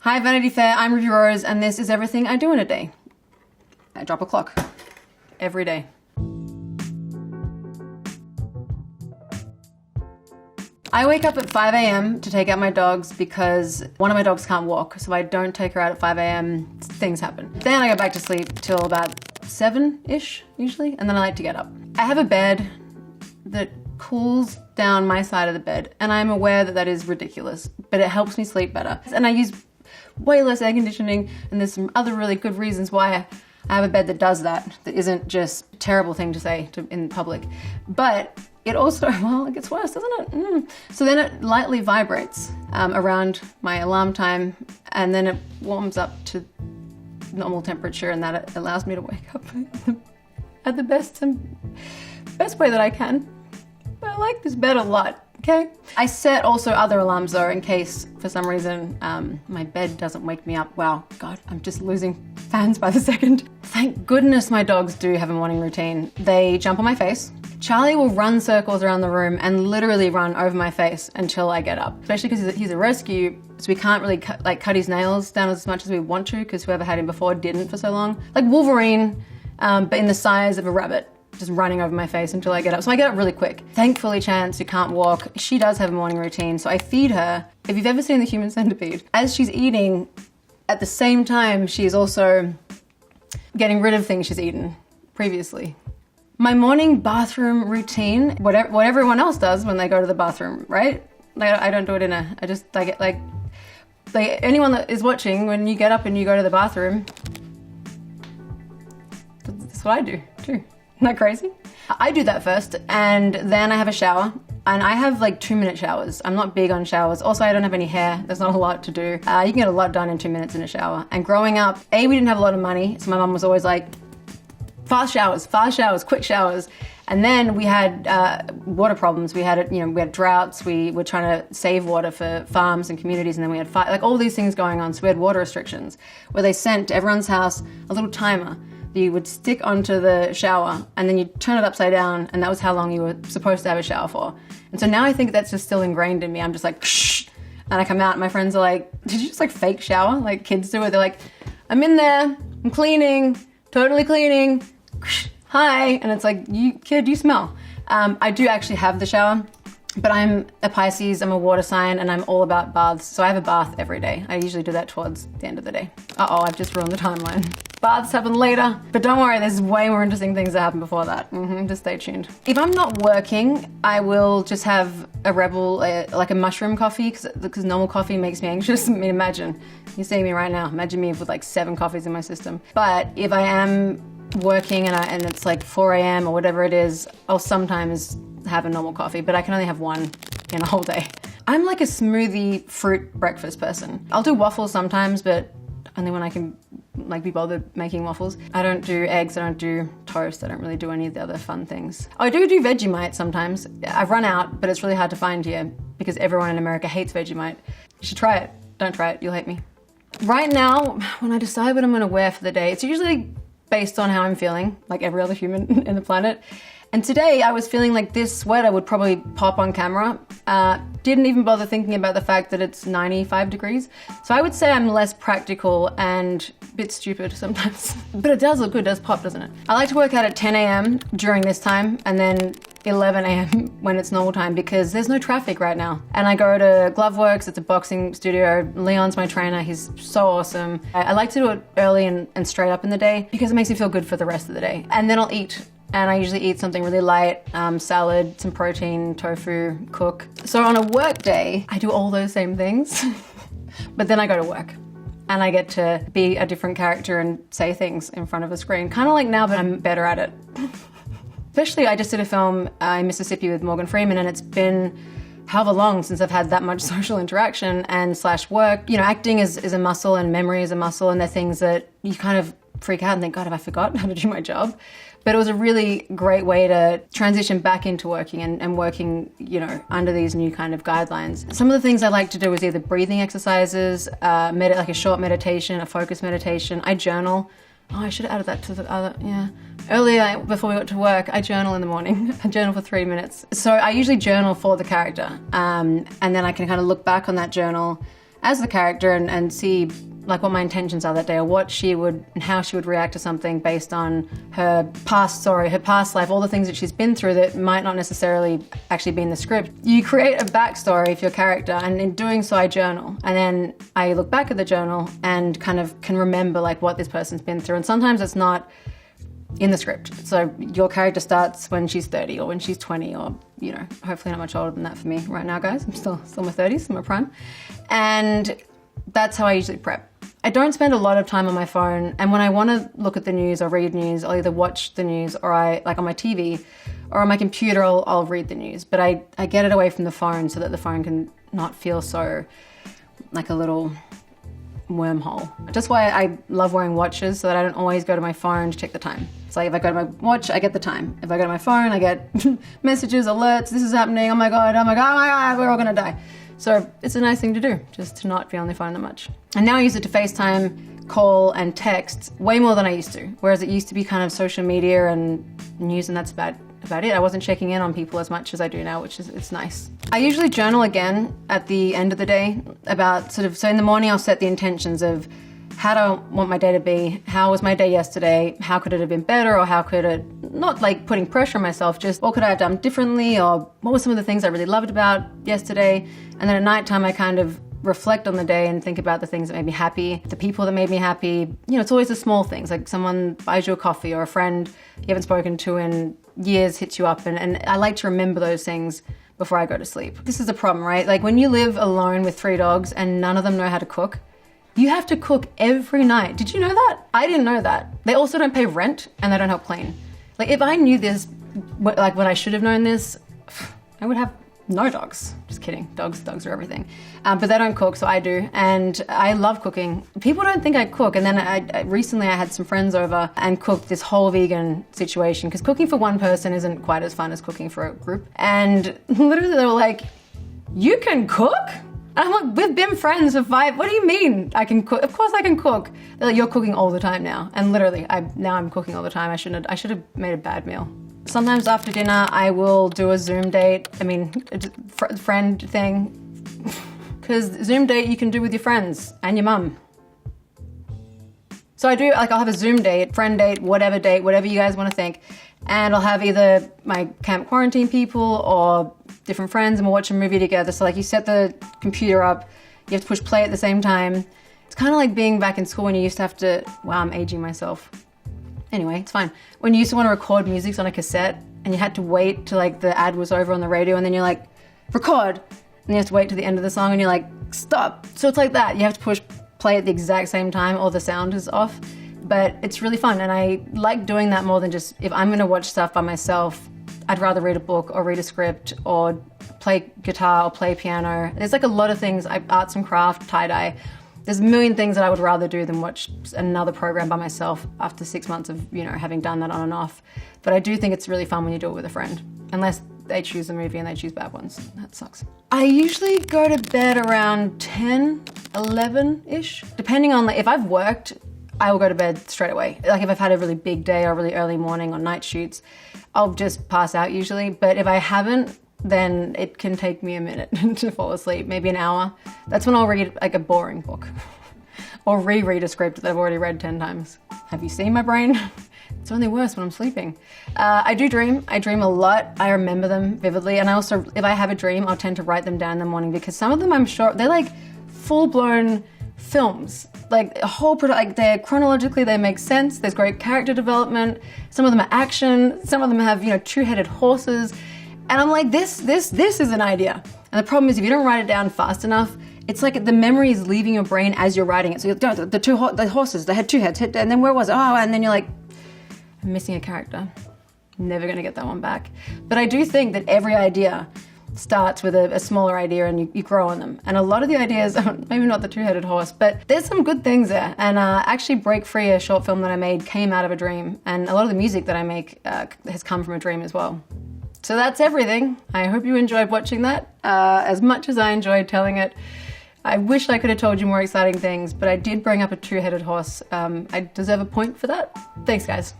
Hi Vanity Fair, I'm Ruby Rose and this is everything I do in a day. I drop a clock. Every day. I wake up at 5 a.m. to take out my dogs because one of my dogs can't walk, so I don't take her out at 5 a.m. Things happen. Then I go back to sleep till about 7-ish usually, and then I like to get up. I have a bed that cools down my side of the bed, and I'm aware that that is ridiculous, but it helps me sleep better. And I use way less air conditioning, and there's some other really good reasons why I have a bed that does that isn't just a terrible thing to say in public. But it also, well, it gets worse, doesn't it? So then it lightly vibrates around my alarm time, and then it warms up to normal temperature, and that allows me to wake up at the best way that I can. I like this bed a lot. Okay. I set also other alarms though, in case for some reason my bed doesn't wake me up. Wow, God, I'm just losing fans by the second. Thank goodness my dogs do have a morning routine. They jump on my face. Charlie will run circles around the room and literally run over my face until I get up. Especially because he's a rescue, so we can't really cut his nails down as much as we want to, because whoever had him before didn't for so long. Like Wolverine, but in the size of a rabbit, just running over my face until I get up. So I get up really quick. Thankfully, Chance, who can't walk, she does have a morning routine. So I feed her. If you've ever seen The Human Centipede, as she's eating, at the same time, she is also getting rid of things she's eaten previously. My morning bathroom routine, what everyone else does when they go to the bathroom, right? Like, I don't do it I just like anyone that is watching, when you get up and you go to the bathroom, that's what I do too. Isn't that crazy? I do that first, and then I have a shower, and I have like 2-minute showers. I'm not big on showers. Also, I don't have any hair. There's not a lot to do. You can get a lot done in 2 minutes in a shower. And growing up, we didn't have a lot of money, so my mum was always like, fast showers, quick showers. And then we had water problems. We had droughts. We were trying to save water for farms and communities, and then we had like all these things going on. So we had water restrictions where they sent to everyone's house a little timer that you would stick onto the shower, and then you'd turn it upside down, and that was how long you were supposed to have a shower for. And so now I think that's just still ingrained in me. I'm just like, shh, and I come out and my friends are like, did you just like fake shower like kids do it? They're like, I'm in there, I'm cleaning, totally cleaning, hi. And it's like, you kid, you smell. I do actually have the shower, but I'm a Pisces, I'm a water sign, and I'm all about baths. So I have a bath every day. I usually do that towards the end of the day. Uh-oh, I've just ruined the timeline. Baths happen later, but don't worry, there's way more interesting things that happen before that. Just stay tuned. If I'm not working, I will just have a Rebel, like a mushroom coffee, because normal coffee makes me anxious. I mean, imagine, you're seeing me right now. Imagine me with like 7 coffees in my system. But if I am working and it's like 4 a.m. or whatever it is, I'll sometimes have a normal coffee, but I can only have one in a whole day. I'm like a smoothie fruit breakfast person. I'll do waffles sometimes, but only when I can like be bothered making waffles. I don't do eggs, I don't do toast, I don't really do any of the other fun things. Oh, I do Vegemite sometimes. I've run out, but it's really hard to find here because everyone in America hates Vegemite. You should try it. Don't try it, you'll hate me. Right now, when I decide what I'm gonna wear for the day, it's usually based on how I'm feeling, like every other human in the planet. And today I was feeling like this sweater would probably pop on camera. Didn't even bother thinking about the fact that it's 95 degrees. So I would say I'm less practical and a bit stupid sometimes. But it does look good, it does pop, doesn't it? I like to work out at 10 a.m. during this time, and then 11 a.m. when it's normal time, because there's no traffic right now. And I go to Gloveworks, it's a boxing studio. Leon's my trainer, he's so awesome. I like to do it early and straight up in the day because it makes me feel good for the rest of the day. And then I'll eat. And I usually eat something really light, salad, some protein, tofu, cook. So on a work day, I do all those same things, but then I go to work and I get to be a different character and say things in front of a screen. Kind of like now, but I'm better at it. Especially, I just did a film in Mississippi with Morgan Freeman, and it's been however long since I've had that much social interaction and / work. You know, acting is a muscle, and memory is a muscle, and they're things that you kind of freak out and think, God, have I forgotten how to do my job? But it was a really great way to transition back into working and working, under these new kind of guidelines. Some of the things I like to do is either breathing exercises, like a short meditation, a focus meditation. I journal. Oh, I should have added that to the other, yeah. Earlier, before we got to work, I journal in the morning. I journal for 3 minutes. So I usually journal for the character. And then I can kind of look back on that journal as the character and see like what my intentions are that day, or what she would and how she would react to something based on her past story, her past life, all the things that she's been through that might not necessarily actually be in the script. You create a backstory for your character, and in doing so I journal, and then I look back at the journal and kind of can remember like what this person's been through. And sometimes it's not in the script. So your character starts when she's 30 or when she's 20, or, you know, hopefully not much older than that for me right now, guys. I'm still in my 30s, in my prime. And that's how I usually prep. I don't spend a lot of time on my phone, and when I want to look at the news or read news, I'll either watch the news or like on my TV or on my computer, I'll read the news. But I get it away from the phone so that the phone can not feel so like a little wormhole. That's why I love wearing watches, so that I don't always go to my phone to check the time. It's like if I go to my watch, I get the time. If I go to my phone, I get messages, alerts, this is happening, oh my God, we're all gonna die. So it's a nice thing to do, just to not be on the phone that much. And now I use it to FaceTime, call, and text way more than I used to. Whereas it used to be kind of social media and news, and that's about it. I wasn't checking in on people as much as I do now, which is, it's nice. I usually journal again at the end of the day about so in the morning I'll set the intentions of how do I want my day to be? How was my day yesterday? How could it have been better? Or how could it, not like putting pressure on myself, just what could I have done differently? Or what were some of the things I really loved about yesterday? And then at nighttime, I kind of reflect on the day and think about the things that made me happy, the people that made me happy. You know, it's always the small things, like someone buys you a coffee, or a friend you haven't spoken to in years hits you up. And I like to remember those things before I go to sleep. This is a problem, right? Like when you live alone with 3 dogs and none of them know how to cook, you have to cook every night. Did you know that? I didn't know that. They also don't pay rent and they don't help clean. Like if I knew this, like when I should have known this, I would have no dogs. Just kidding. Dogs are everything. But they don't cook, so I do. And I love cooking. People don't think I cook. And then recently I had some friends over and cooked this whole vegan situation, because cooking for one person isn't quite as fun as cooking for a group. And literally they were like, "You can cook?" And I'm like, "We've been friends for 5, what do you mean I can cook? Of course I can cook." They're like, "You're cooking all the time now." And literally, now I'm cooking all the time. I should have made a bad meal. Sometimes after dinner, I will do a Zoom date. I mean, a friend thing. Because Zoom date you can do with your friends and your mum. So I do, like I'll have a Zoom date, friend date, whatever you guys want to think. And I'll have either my camp quarantine people or different friends, and we'll watch a movie together. So like you set the computer up, you have to push play at the same time. It's kind of like being back in school when you used to have to, wow, I'm aging myself. Anyway, it's fine. When you used to want to record music on a cassette and you had to wait till like the ad was over on the radio, and then you're like, record. And you have to wait to the end of the song and you're like, stop. So it's like that. You have to push play at the exact same time or the sound is off. But it's really fun, and I like doing that more than just, if I'm going to watch stuff by myself, I'd rather read a book or read a script or play guitar or play piano. There's like a lot of things, arts and craft, tie-dye. There's a million things that I would rather do than watch another program by myself after 6 months of, you know, having done that on and off. But I do think it's really fun when you do it with a friend, unless they choose a movie and they choose bad ones. That sucks. I usually go to bed around 10, 11-ish, depending on, like, if I've worked, I will go to bed straight away. Like if I've had a really big day or really early morning or night shoots, I'll just pass out usually. But if I haven't, then it can take me a minute to fall asleep, maybe an hour. That's when I'll read like a boring book or reread a script that I've already read 10 times. Have you seen my brain? It's only worse when I'm sleeping. I do dream. I dream a lot. I remember them vividly. And I also, if I have a dream, I'll tend to write them down in the morning, because some of them I'm sure, they're like full-blown films. Like a whole, like they're chronologically, they make sense. There's great character development. Some of them are action. Some of them have, you know, 2-headed horses. And I'm like, this is an idea. And the problem is if you don't write it down fast enough, it's like the memory is leaving your brain as you're writing it. So the horses, they had 2 heads, and then where was it? Oh, and then you're like, I'm missing a character. Never gonna get that one back. But I do think that every idea starts with a smaller idea and you grow on them. And a lot of the ideas, maybe not the 2-headed horse, but there's some good things there. And actually Break Free, a short film that I made, came out of a dream. And a lot of the music that I make has come from a dream as well. So that's everything. I hope you enjoyed watching that as much as I enjoyed telling it. I wish I could have told you more exciting things, but I did bring up a 2-headed horse. I deserve a point for that. Thanks, guys.